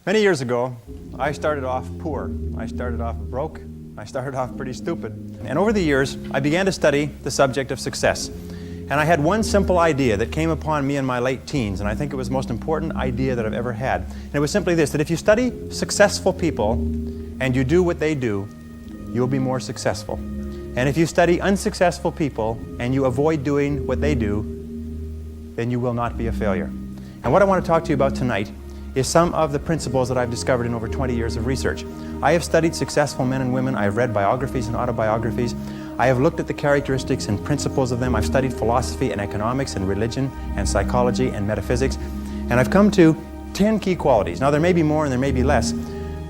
Many years ago, I started off poor. I started off broke. I started off pretty stupid. And over the years, I began to study the subject of success. And I had one simple idea that came upon me in my late teens, and I think it was the most important idea that I've ever had. And it was simply this, that if you study successful people and you do what they do, you'll be more successful. And if you study unsuccessful people and you avoid doing what they do, then you will not be a failure. And what I want to talk to you about tonight is some of the principles that I've discovered in over 20 years of research. I have studied successful men and women. I have read biographies and autobiographies. I have looked at the characteristics and principles of them. I've studied philosophy and economics and religion and psychology and metaphysics. And I've come to 10 key qualities. Now there may be more and there may be less,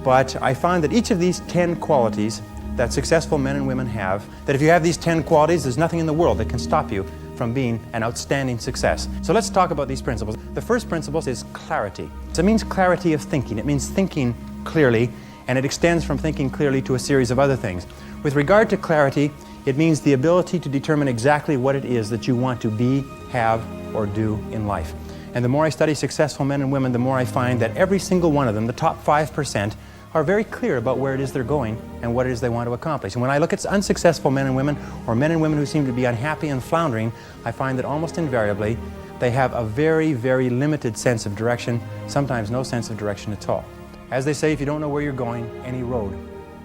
but I find that each of these 10 qualities that successful men and women have, that if you have these 10 qualities, there's nothing in the world that can stop you from being an outstanding success. So let's talk about these principles. The first principle is clarity. So it means clarity of thinking. It means thinking clearly, and it extends from thinking clearly to a series of other things. With regard to clarity, it means the ability to determine exactly what it is that you want to be, have, or do in life. And the more I study successful men and women, the more I find that every single one of them, the top 5%, are very clear about where it is they're going and what it is they want to accomplish. And when I look at unsuccessful men and women, or men and women who seem to be unhappy and floundering, I find that almost invariably they have a very, very limited sense of direction, sometimes no sense of direction at all. As they say, if you don't know where you're going, any road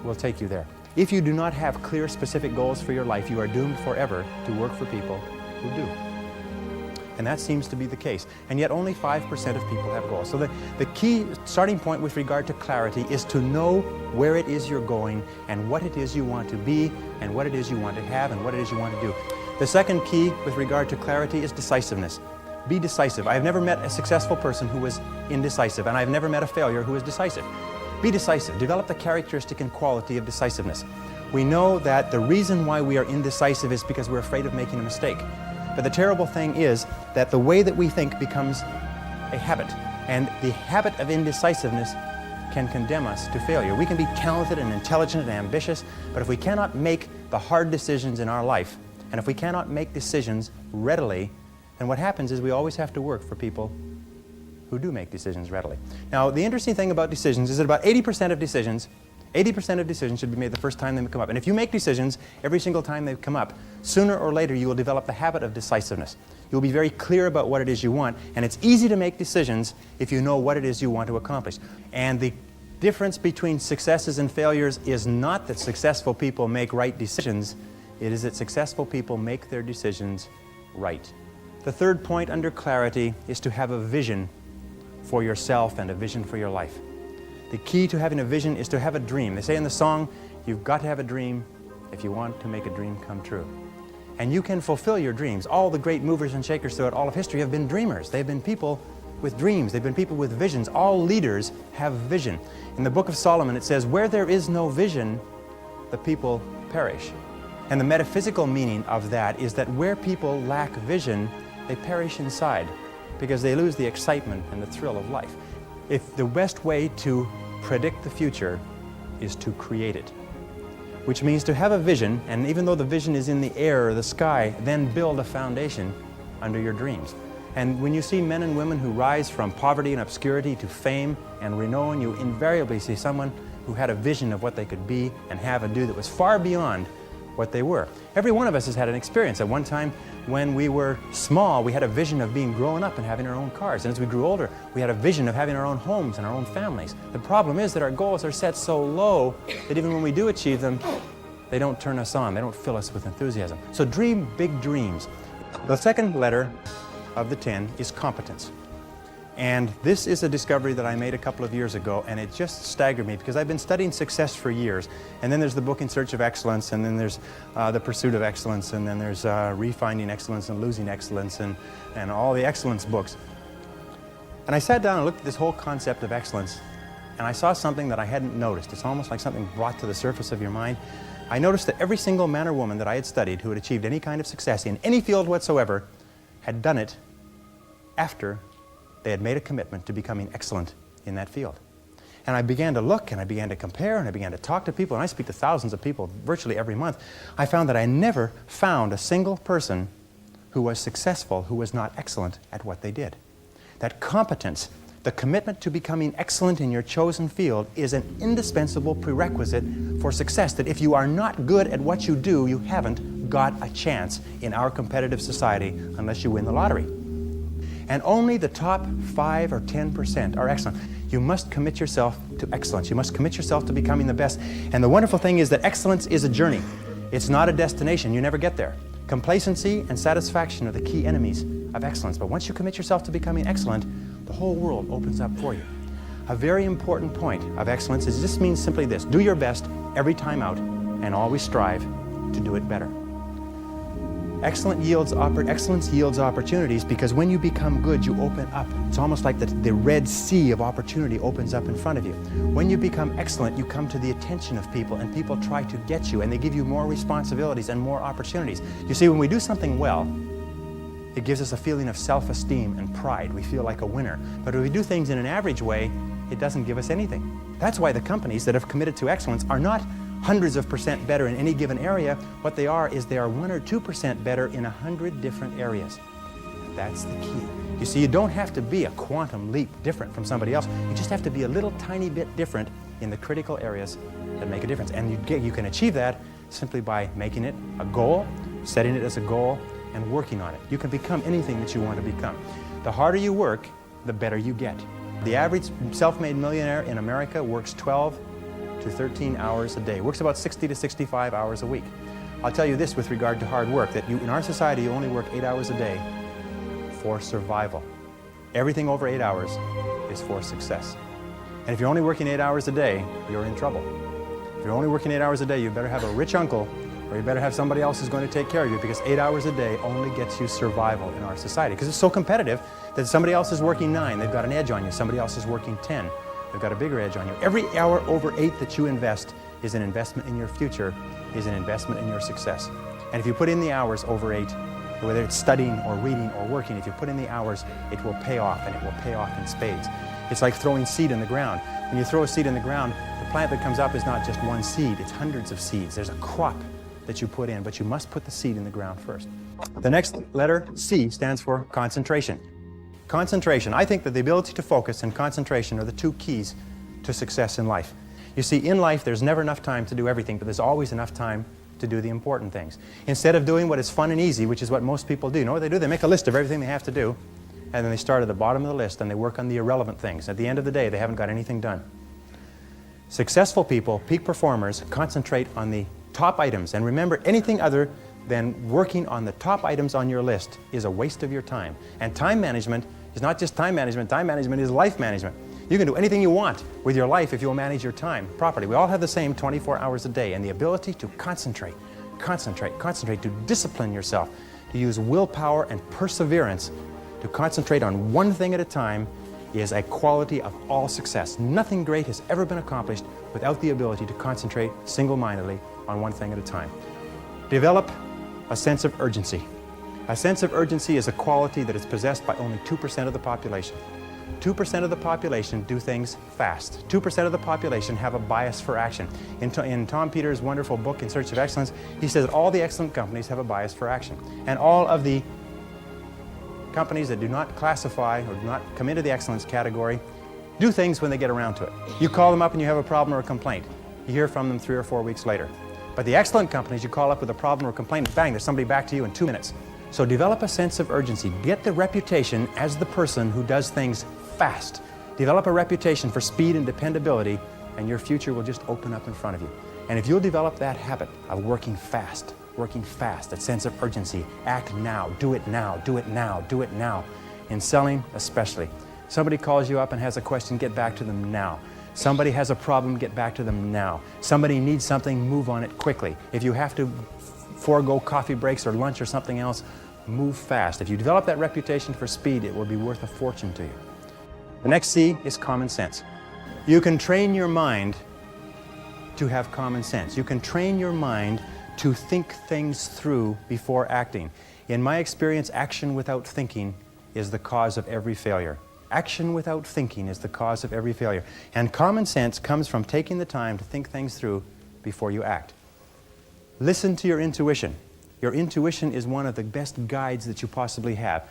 will take you there. If you do not have clear, specific goals for your life, you are doomed forever to work for people who do. And that seems to be the case. And yet only 5% of people have goals. So the key starting point with regard to clarity is to know where it is you're going and what it is you want to be and what it is you want to have and what it is you want to do. The second key with regard to clarity is decisiveness. Be decisive. I've never met a successful person who was indecisive, and I've never met a failure who was decisive. Be decisive. Develop the characteristic and quality of decisiveness. We know that the reason why we are indecisive is because we're afraid of making a mistake. But the terrible thing is that the way that we think becomes a habit, and the habit of indecisiveness can condemn us to failure. We can be talented and intelligent and ambitious, but if we cannot make the hard decisions in our life, and if we cannot make decisions readily, then what happens is we always have to work for people who do make decisions readily. Now, the interesting thing about decisions is that about 80% of decisions should be made the first time they come up. And if you make decisions every single time they come up, sooner or later you will develop the habit of decisiveness. You'll be very clear about what it is you want, and it's easy to make decisions if you know what it is you want to accomplish. And the difference between successes and failures is not that successful people make right decisions, it is that successful people make their decisions right. The third point under clarity is to have a vision for yourself and a vision for your life. The key to having a vision is to have a dream. They say in the song, you've got to have a dream if you want to make a dream come true. And you can fulfill your dreams. All the great movers and shakers throughout all of history have been dreamers. They've been people with dreams. They've been people with visions. All leaders have vision. In the book of Solomon it says, where there is no vision, the people perish. And the metaphysical meaning of that is that where people lack vision, they perish inside because they lose the excitement and the thrill of life. If the best way to predict the future is to create it, which means to have a vision, and even though the vision is in the air or the sky, then build a foundation under your dreams. And when you see men and women who rise from poverty and obscurity to fame and renown, you invariably see someone who had a vision of what they could be and have and do that was far beyond what they were. Every one of us has had an experience. At one time when we were small, we had a vision of being grown up and having our own cars. And as we grew older, we had a vision of having our own homes and our own families. The problem is that our goals are set so low that even when we do achieve them, they don't turn us on. They don't fill us with enthusiasm. So dream big dreams. The second letter of the 10 is competence. And this is a discovery that I made a couple of years ago, and it just staggered me because I've been studying success for years. And then there's the book In Search of Excellence, and then there's The Pursuit of Excellence, and then there's Refinding Excellence and Losing Excellence, and all the excellence books. And I sat down and looked at this whole concept of excellence, and I saw something that I hadn't noticed. It's almost like something brought to the surface of your mind. I noticed that every single man or woman that I had studied who had achieved any kind of success in any field whatsoever had done it after they had made a commitment to becoming excellent in that field. And I began to look, and I began to compare, and I began to talk to people, and I speak to thousands of people virtually every month. I found that I never found a single person who was successful who was not excellent at what they did. That competence The commitment to becoming excellent in your chosen field is an indispensable prerequisite for success, that if you are not good at what you do, you haven't got a chance in our competitive society unless you win the lottery. And only the top 5 or 10% are excellent. You must commit yourself to excellence. You must commit yourself to becoming the best. And the wonderful thing is that excellence is a journey. It's not a destination. You never get there. Complacency and satisfaction are the key enemies of excellence. But once you commit yourself to becoming excellent, the whole world opens up for you. A very important point of excellence is this means simply this: do your best every time out and always strive to do it better. Excellence yields opportunities, because when you become good, you open up. It's almost like the Red Sea of opportunity opens up in front of you. When you become excellent, you come to the attention of people, and people try to get you, and they give you more responsibilities and more opportunities. You see, when we do something well, it gives us a feeling of self-esteem and pride. We feel like a winner. But if we do things in an average way, it doesn't give us anything. That's why the companies that have committed to excellence are not hundreds of % better in any given area. What they are is they are 1 or 2% better in 100 different areas. That's the key. You see, you don't have to be a quantum leap different from somebody else. You just have to be a little tiny bit different in the critical areas that make a difference. And you can achieve that simply by making it a goal, setting it as a goal, and working on it. You can become anything that you want to become. The harder you work, the better you get. The average self-made millionaire in America works 12 to 13 hours a day. Works about 60 to 65 hours a week. I'll tell you this with regard to hard work, that in our society you only work 8 hours a day for survival. Everything over 8 hours is for success. And if you're only working 8 hours a day, you're in trouble. If you're only working 8 hours a day, you better have a rich uncle, or you better have somebody else who's going to take care of you, because 8 hours a day only gets you survival in our society. Because it's so competitive that somebody else is working 9, they've got an edge on you. Somebody else is working 10, they've got a bigger edge on you. Every hour over 8 that you invest is an investment in your future, is an investment in your success. And if you put in the hours over 8, whether it's studying or reading or working, if you put in the hours, it will pay off, and it will pay off in spades. It's like throwing seed in the ground. When you throw a seed in the ground, the plant that comes up is not just one seed, it's hundreds of seeds. There's a crop that you put in, but you must put the seed in the ground first. The next letter, C, stands for concentration. Concentration. I think that the ability to focus and concentration are the 2 keys to success in life. You see, in life, there's never enough time to do everything, but there's always enough time to do the important things. Instead of doing what is fun and easy, which is what most people do, you know what they do? They make a list of everything they have to do, and then they start at the bottom of the list and they work on the irrelevant things. At the end of the day, they haven't got anything done. Successful people, peak performers, concentrate on the top items. And remember, anything other than working on the top items on your list is a waste of your time. And time management is not just time management is life management. You can do anything you want with your life if you'll manage your time properly. We all have the same 24 hours a day, and the ability to concentrate, to discipline yourself, to use willpower and perseverance, to concentrate on one thing at a time is a quality of all success. Nothing great has ever been accomplished without the ability to concentrate single-mindedly on one thing at a time. Develop a sense of urgency. A sense of urgency is a quality that is possessed by only 2% of the population. 2% of the population do things fast. 2% of the population have a bias for action. In Tom Peters' wonderful book, In Search of Excellence, he says that all the excellent companies have a bias for action. And all of the companies that do not classify or do not come into the excellence category do things when they get around to it. You call them up and you have a problem or a complaint. You hear from them 3 or 4 weeks later. But the excellent companies, you call up with a problem or a complaint, and bang, there's somebody back to you in 2 minutes. So develop a sense of urgency. Get the reputation as the person who does things fast. Develop a reputation for speed and dependability, and your future will just open up in front of you. And if you'll develop that habit of working fast, that sense of urgency, act now, do it now, do it now, do it now. In selling especially. Somebody calls you up and has a question, get back to them now. Somebody has a problem, get back to them now. Somebody needs something, move on it quickly. If you have to forego coffee breaks or lunch or something else, move fast. If you develop that reputation for speed, it will be worth a fortune to you. The next C is common sense. You can train your mind to have common sense. You can train your mind to think things through before acting. In my experience, action without thinking is the cause of every failure. Action without thinking is the cause of every failure. And common sense comes from taking the time to think things through before you act. Listen to your intuition. Your intuition is one of the best guides that you possibly have.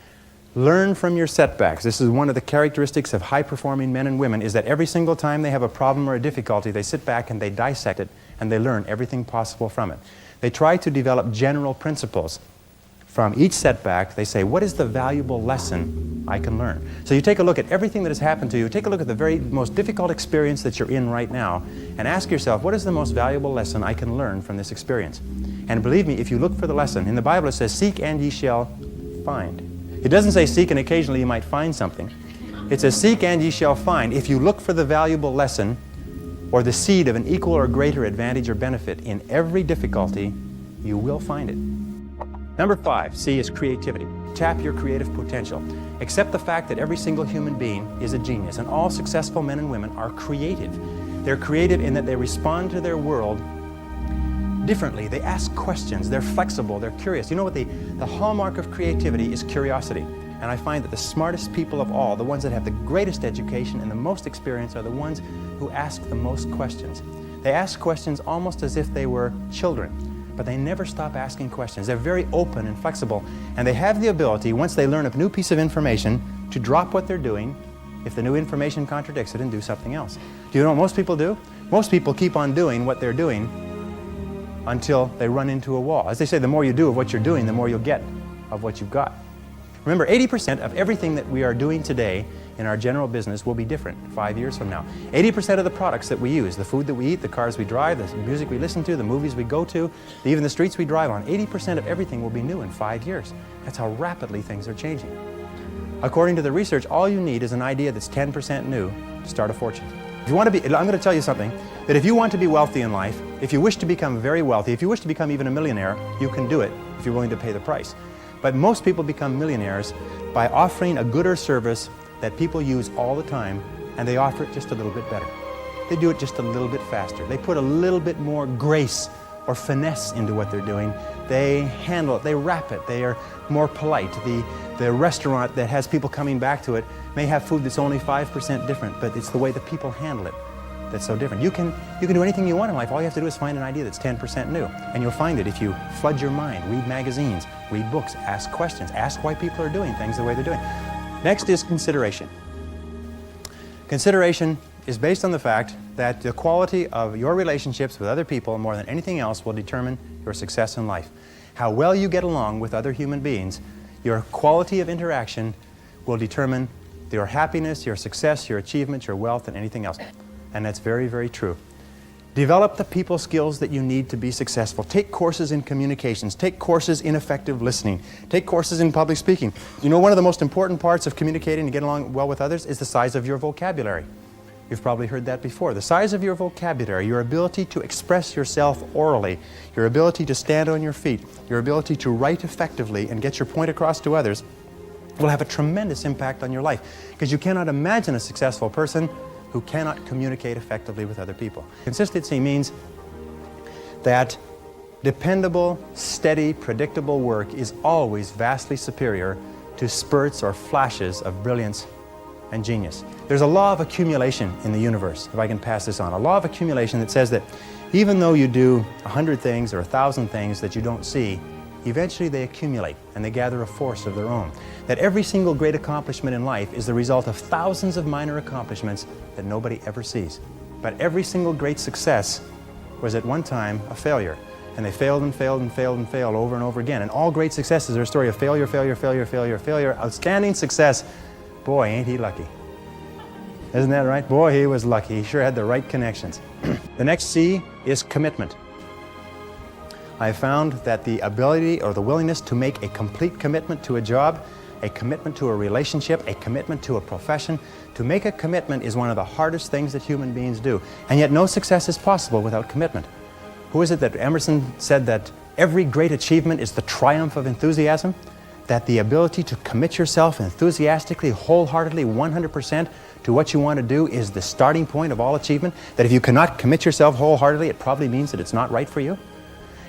Learn from your setbacks. This is one of the characteristics of high-performing men and women, is that every single time they have a problem or a difficulty, they sit back and they dissect it and they learn everything possible from it. They try to develop general principles. From each setback, they say, what is the valuable lesson I can learn? So you take a look at everything that has happened to you, take a look at the very most difficult experience that you're in right now, and ask yourself, what is the most valuable lesson I can learn from this experience? And believe me, if you look for the lesson, in the Bible it says, seek and ye shall find. It doesn't say seek and occasionally you might find something. It says seek and ye shall find. If you look for the valuable lesson or the seed of an equal or greater advantage or benefit in every difficulty, you will find it. Number 5, C, is creativity. Tap your creative potential. Accept the fact that every single human being is a genius, and all successful men and women are creative. They're creative in that they respond to their world differently. They ask questions, they're flexible, they're curious. You know what, the hallmark of creativity is curiosity. And I find that the smartest people of all, the ones that have the greatest education and the most experience, are the ones who ask the most questions. They ask questions almost as if they were children. But they never stop asking questions. They're very open and flexible, and they have the ability, once they learn a new piece of information, to drop what they're doing if the new information contradicts it and do something else. Do you know what most people do? Most people keep on doing what they're doing until they run into a wall. As they say, the more you do of what you're doing, the more you'll get of what you've got. Remember, 80% of everything that we are doing today in our general business will be different 5 years from now. 80% of the products that we use, the food that we eat, the cars we drive, the music we listen to, the movies we go to, even the streets we drive on, 80% of everything will be new in 5 years. That's how rapidly things are changing. According to the research, all you need is an idea that's 10% new to start a fortune. If you want to be, I'm going to tell you something, that if you want to be wealthy in life, if you wish to become very wealthy, if you wish to become even a millionaire, you can do it if you're willing to pay the price. But most people become millionaires by offering a good or service that people use all the time, and they offer it just a little bit better. They do it just a little bit faster. They put a little bit more grace or finesse into what they're doing. They handle it, they wrap it, they are more polite. The restaurant that has people coming back to it may have food that's only 5% different, but it's the way the people handle it that's so different. You can do anything you want in life. All you have to do is find an idea that's 10% new, and you'll find it if you flood your mind, read magazines, read books, ask questions, ask why people are doing things the way they're doing. Next is consideration. Consideration is based on the fact that the quality of your relationships with other people more than anything else will determine your success in life. How well you get along with other human beings, your quality of interaction will determine your happiness, your success, your achievements, your wealth, and anything else. And that's very, very true. Develop the people skills that you need to be successful. Take courses in communications. Take courses in effective listening. Take courses in public speaking. You know, one of the most important parts of communicating and getting along well with others is the size of your vocabulary. You've probably heard that before. The size of your vocabulary, your ability to express yourself orally, your ability to stand on your feet, your ability to write effectively and get your point across to others will have a tremendous impact on your life, because you cannot imagine a successful person who cannot communicate effectively with other people. Consistency means that dependable, steady, predictable work is always vastly superior to spurts or flashes of brilliance and genius. There's a law of accumulation in the universe, if I can pass this on. A law of accumulation that says that even though you do 100 things or 1,000 things that you don't see, eventually they accumulate and they gather a force of their own. That every single great accomplishment in life is the result of thousands of minor accomplishments that nobody ever sees. But every single great success was at one time a failure. And they failed and failed and failed and failed over and over again. And all great successes are a story of failure, failure, failure, failure, failure. Outstanding success. Boy, ain't he lucky. Isn't that right? Boy, he was lucky. He sure had the right connections. The next C is commitment. I found that the ability or the willingness to make a complete commitment to a job, a commitment to a relationship, a commitment to a profession, to make a commitment is one of the hardest things that human beings do. And yet no success is possible without commitment. Who is it that Emerson said that every great achievement is the triumph of enthusiasm? That the ability to commit yourself enthusiastically, wholeheartedly, 100% to what you want to do is the starting point of all achievement? That if you cannot commit yourself wholeheartedly, it probably means that it's not right for you?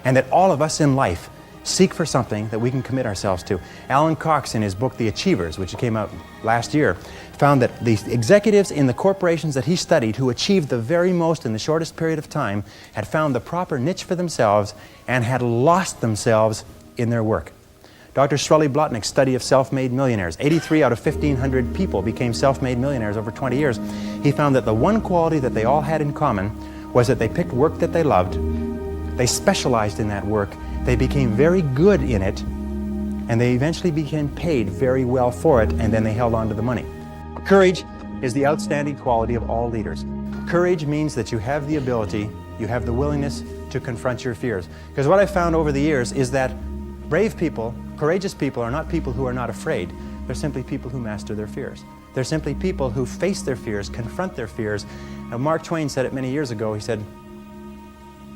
And that all of us in life seek for something that we can commit ourselves to. Alan Cox, in his book, The Achievers, which came out last year, found that the executives in the corporations that he studied who achieved the very most in the shortest period of time had found the proper niche for themselves and had lost themselves in their work. Dr. Shirley Blotnick's study of self-made millionaires. 83 out of 1,500 people became self-made millionaires over 20 years. He found that the one quality that they all had in common was that they picked work that they loved, they specialized in that work, they became very good in it, and they eventually became paid very well for it, and then they held on to the money. Courage is the outstanding quality of all leaders. Courage means that you have the ability, you have the willingness to confront your fears. Because what I found over the years is that brave people, courageous people are not people who are not afraid. They're simply people who master their fears. They're simply people who face their fears, confront their fears. And Mark Twain said it many years ago. He said,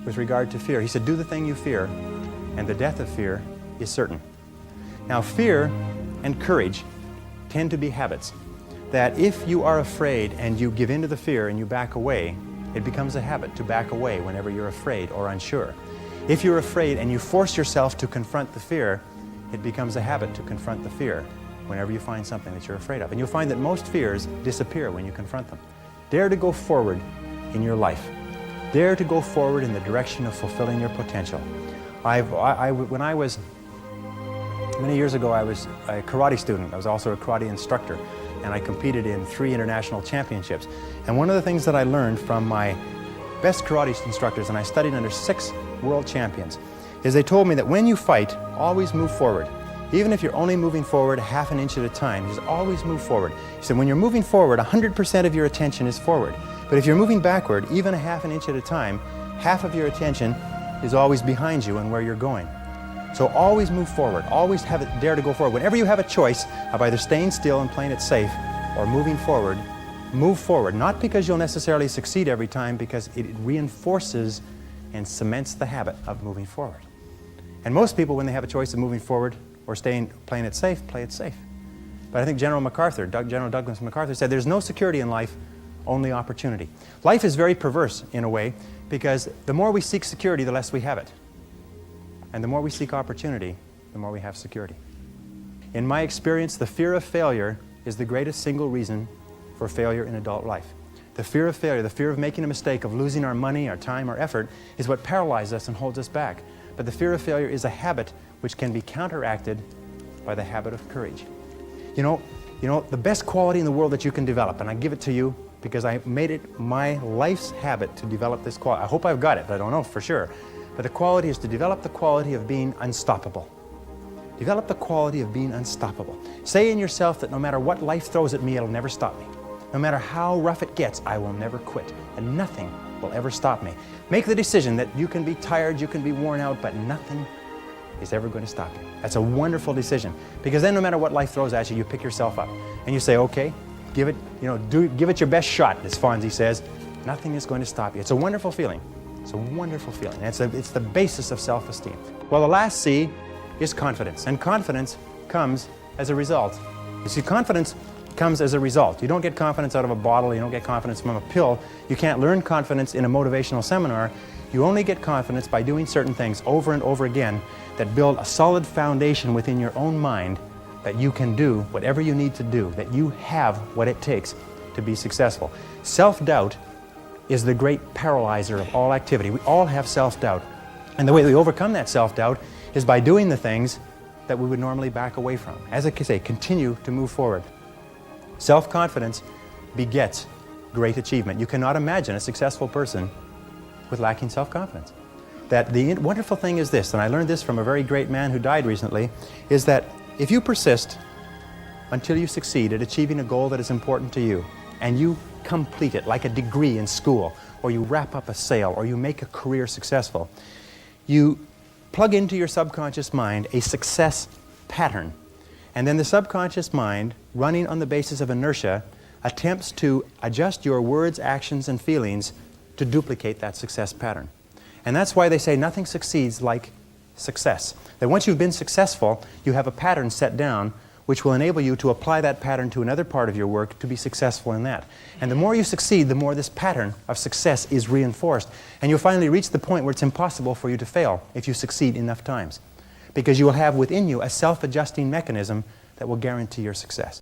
with regard to fear, he said, do the thing you fear, and the death of fear is certain. Now, fear and courage tend to be habits. That if you are afraid and you give in to the fear and you back away, it becomes a habit to back away whenever you're afraid or unsure. If you're afraid and you force yourself to confront the fear, it becomes a habit to confront the fear whenever you find something that you're afraid of. And you'll find that most fears disappear when you confront them. Dare to go forward in your life. Dare to go forward in the direction of fulfilling your potential. When I was, many years ago, I was a karate student. I was also a karate instructor, and I competed in 3 international championships. And one of the things that I learned from my best karate instructors, and I studied under 6 world champions, is they told me that when you fight, always move forward. Even if you're only moving forward half an inch at a time, just always move forward. He said when you're moving forward, 100% of your attention is forward. But if you're moving backward, even a half an inch at a time, half of your attention is always behind you and where you're going. So always move forward. Always dare to go forward. Whenever you have a choice of either staying still and playing it safe or moving forward, move forward. Not because you'll necessarily succeed every time, because it reinforces and cements the habit of moving forward. And most people, when they have a choice of moving forward or playing it safe, play it safe. But I think General Douglas MacArthur said there's no security in life, only opportunity. Life is very perverse in a way, because the more we seek security, the less we have it. And the more we seek opportunity, the more we have security. In my experience, the fear of failure is the greatest single reason for failure in adult life. The fear of failure, the fear of making a mistake, of losing our money, our time, our effort, is what paralyzes us and holds us back. But the fear of failure is a habit which can be counteracted by the habit of courage. You know, the best quality in the world that you can develop, and I give it to you because I made it my life's habit to develop this quality. I hope I've got it, but I don't know for sure. But the quality is to develop the quality of being unstoppable. Develop the quality of being unstoppable. Say in yourself that no matter what life throws at me, it'll never stop me. No matter how rough it gets, I will never quit. And nothing will ever stop me. Make the decision that you can be tired, you can be worn out, but nothing is ever going to stop you. That's a wonderful decision. Because then no matter what life throws at you, you pick yourself up. And you say, okay, give it your best shot, as Fonzie says. Nothing is going to stop you. It's a wonderful feeling. It's a wonderful feeling. It's the basis of self-esteem. Well, the last C is confidence. And confidence comes as a result. You see, confidence comes as a result. You don't get confidence out of a bottle. You don't get confidence from a pill. You can't learn confidence in a motivational seminar. You only get confidence by doing certain things over and over again that build a solid foundation within your own mind that you can do whatever you need to do, that you have what it takes to be successful. Self-doubt is the great paralyzer of all activity. We all have self-doubt. And the way we overcome that self-doubt is by doing the things that we would normally back away from. As I say, continue to move forward. Self-confidence begets great achievement. You cannot imagine a successful person with lacking self-confidence. That the wonderful thing is this, and I learned this from a very great man who died recently, is that if you persist until you succeed at achieving a goal that is important to you, and you complete it like a degree in school, or you wrap up a sale, or you make a career successful, you plug into your subconscious mind a success pattern. And then the subconscious mind, running on the basis of inertia, attempts to adjust your words, actions, and feelings to duplicate that success pattern. And that's why they say nothing succeeds like success. That once you've been successful, you have a pattern set down which will enable you to apply that pattern to another part of your work to be successful in that. And the more you succeed, the more this pattern of success is reinforced. And you'll finally reach the point where it's impossible for you to fail if you succeed enough times. Because you will have within you a self-adjusting mechanism that will guarantee your success.